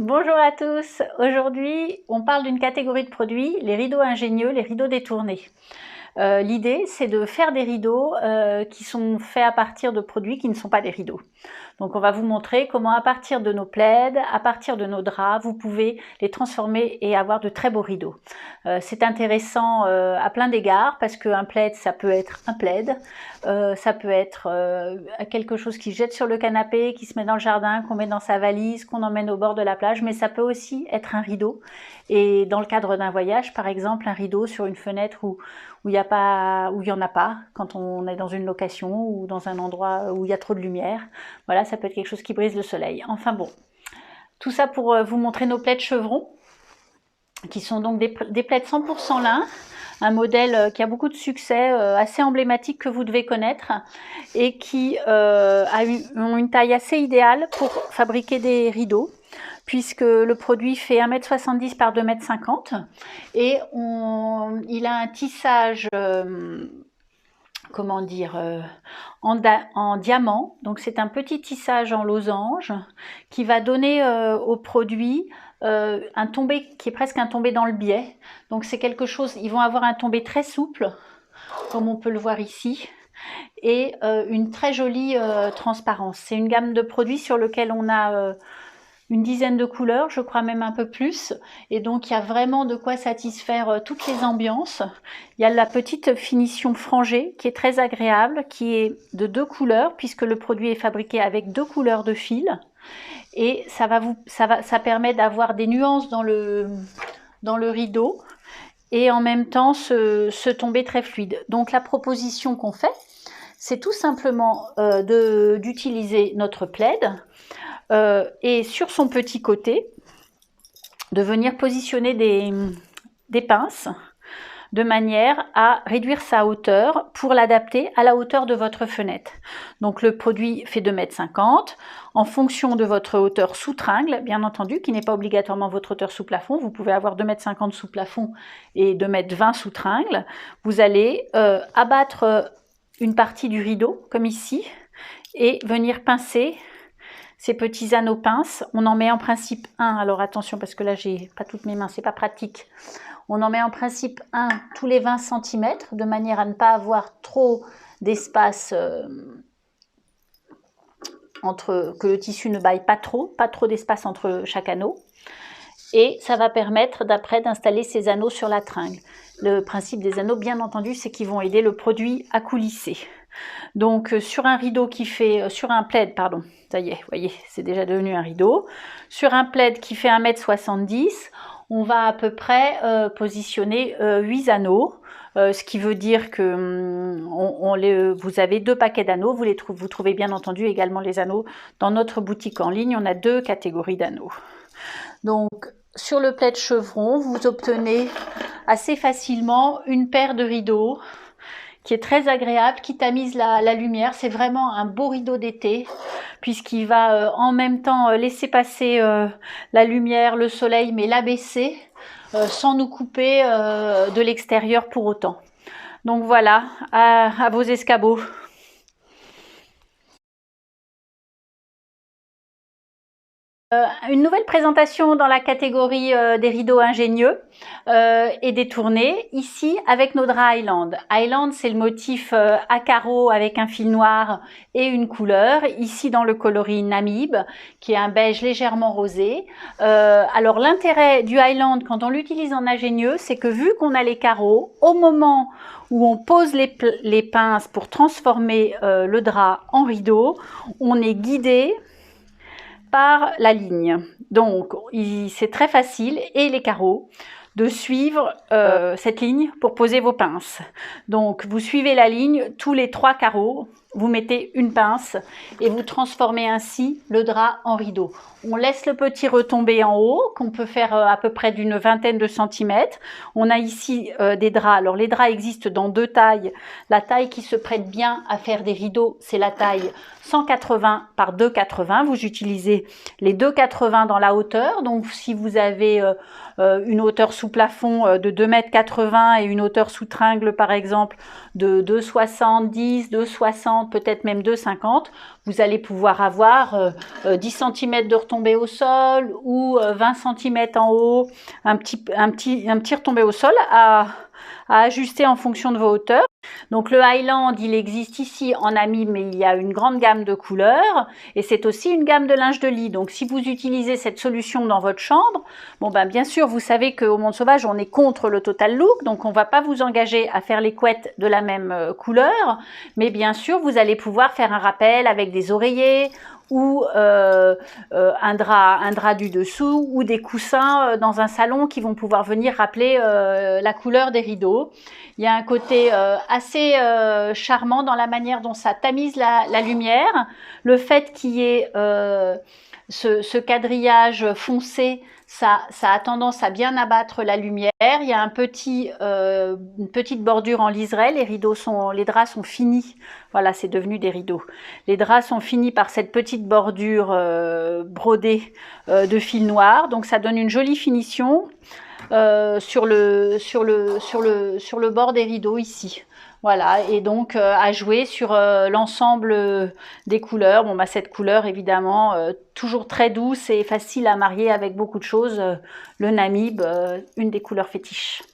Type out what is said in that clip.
Bonjour à tous, aujourd'hui on parle d'une catégorie de produits, les rideaux ingénieux, les rideaux détournés. L'idée c'est de faire des rideaux qui sont faits à partir de produits qui ne sont pas des rideaux. Donc on va vous montrer comment à partir de nos plaids, à partir de nos draps, vous pouvez les transformer et avoir de très beaux rideaux. C'est intéressant à plein d'égards parce qu'un plaid ça peut être un plaid, ça peut être quelque chose qui jette sur le canapé, qui se met dans le jardin, qu'on met dans sa valise, qu'on emmène au bord de la plage, mais ça peut aussi être un rideau. Et dans le cadre d'un voyage, par exemple, un rideau sur une fenêtre où il n'y en a pas, quand on est dans une location ou dans un endroit où il y a trop de lumière. Voilà, ça peut être quelque chose qui brise le soleil. Enfin bon, tout ça pour vous montrer nos plaids chevrons, qui sont donc des plaids 100% lin, un modèle qui a beaucoup de succès, assez emblématique que vous devez connaître, et qui ont une taille assez idéale pour fabriquer des rideaux, puisque le produit fait 1,70 m par 2,50 m et il a un tissage comment dire, en diamant. Donc c'est un petit tissage en losange qui va donner au produit un tombé qui est presque un tombé dans le biais. Donc c'est quelque chose, ils vont avoir un tombé très souple, comme on peut le voir ici, et une très jolie transparence. C'est une gamme de produits sur lequel on a une dizaine de couleurs, je crois même un peu plus, et donc il y a vraiment de quoi satisfaire toutes les ambiances. Il y a la petite finition frangée qui est très agréable, qui est de 2 couleurs puisque le produit est fabriqué avec 2 couleurs de fil, et ça permet d'avoir des nuances dans le rideau et en même temps ce tombé très fluide. Donc la proposition qu'on fait, c'est tout simplement d'utiliser notre plaid et sur son petit côté, de venir positionner des pinces de manière à réduire sa hauteur pour l'adapter à la hauteur de votre fenêtre. Donc le produit fait 2,50 m. En fonction de votre hauteur sous tringle, bien entendu, qui n'est pas obligatoirement votre hauteur sous plafond, vous pouvez avoir 2,50 m sous plafond et 2,20 m sous tringle. Vous allez abattre une partie du rideau, comme ici, et venir pincer ces petits anneaux pinces. On en met en principe un, alors attention parce que là j'ai pas toutes mes mains, c'est pas pratique. On en met en principe un tous les 20 cm de manière à ne pas avoir trop d'espace que le tissu ne baille pas trop d'espace entre chaque anneau. Et ça va permettre d'après d'installer ces anneaux sur la tringle. Le principe des anneaux, bien entendu, c'est qu'ils vont aider le produit à coulisser. Donc sur un rideau qui fait, sur un plaid, pardon, ça y est, vous voyez, c'est déjà devenu un rideau. Sur un plaid qui fait 1,70 m, on va à peu près positionner 8 anneaux, ce qui veut dire que vous avez 2 paquets d'anneaux. Vous trouvez bien entendu également les anneaux dans notre boutique en ligne. On a 2 catégories d'anneaux. Donc sur le plaid chevron, vous obtenez assez facilement une paire de rideaux qui est très agréable, qui tamise la lumière. C'est vraiment un beau rideau d'été, puisqu'il va en même temps laisser passer la lumière, le soleil, mais l'abaisser sans nous couper de l'extérieur pour autant. Donc voilà, à vos escabeaux. Une nouvelle présentation dans la catégorie des rideaux ingénieux et détournés, ici avec nos draps Highland. Highland, c'est le motif à carreaux avec un fil noir et une couleur, ici dans le coloris Namib, qui est un beige légèrement rosé. Alors l'intérêt du Highland quand on l'utilise en ingénieux, c'est que vu qu'on a les carreaux, au moment où on pose les pinces pour transformer le drap en rideau, on est guidé par la ligne. Donc c'est très facile, et les carreaux, de suivre cette ligne pour poser vos pinces. Donc vous suivez la ligne, tous les 3 carreaux, vous mettez une pince et vous transformez ainsi le drap en rideau. On laisse le petit retomber en haut, qu'on peut faire à peu près d'une vingtaine de centimètres. On a ici des draps. Alors les draps existent dans 2 tailles. La taille qui se prête bien à faire des rideaux, c'est la taille 180 par 2,80. Vous utilisez les 2,80 dans la hauteur. Donc si vous avez une hauteur sous plafond de 2,80 m et une hauteur sous tringle par exemple de 2,70, 2,60, 1,50 m, peut-être même 2,50 m, vous allez pouvoir avoir 10 cm de retombée au sol ou 20 cm en haut, un petit retombé au sol à ajuster en fonction de vos hauteurs. Donc le Highland, il existe ici en ami, mais il y a une grande gamme de couleurs et c'est aussi une gamme de linge de lit. Donc si vous utilisez cette solution dans votre chambre, bon ben bien sûr vous savez qu'au Monde Sauvage on est contre le total look, donc on ne va pas vous engager à faire les couettes de la même couleur, mais bien sûr vous allez pouvoir faire un rappel avec des oreillers ou un drap du dessous ou des coussins dans un salon qui vont pouvoir venir rappeler la couleur des rideaux. Il y a un côté assez charmant dans la manière dont ça tamise la lumière. Le fait qu'il y ait ce quadrillage foncé, ça a tendance à bien abattre la lumière. Il y a une petite bordure en liseré. Les draps sont finis. Voilà, c'est devenu des rideaux. Les draps sont finis par cette petite bordure brodée de fil noir. Donc ça donne une jolie finition sur le bord des rideaux ici. Voilà, et donc à jouer sur l'ensemble des couleurs. Bon, bah, cette couleur, évidemment, toujours très douce et facile à marier avec beaucoup de choses. Le Namib, une des couleurs fétiches.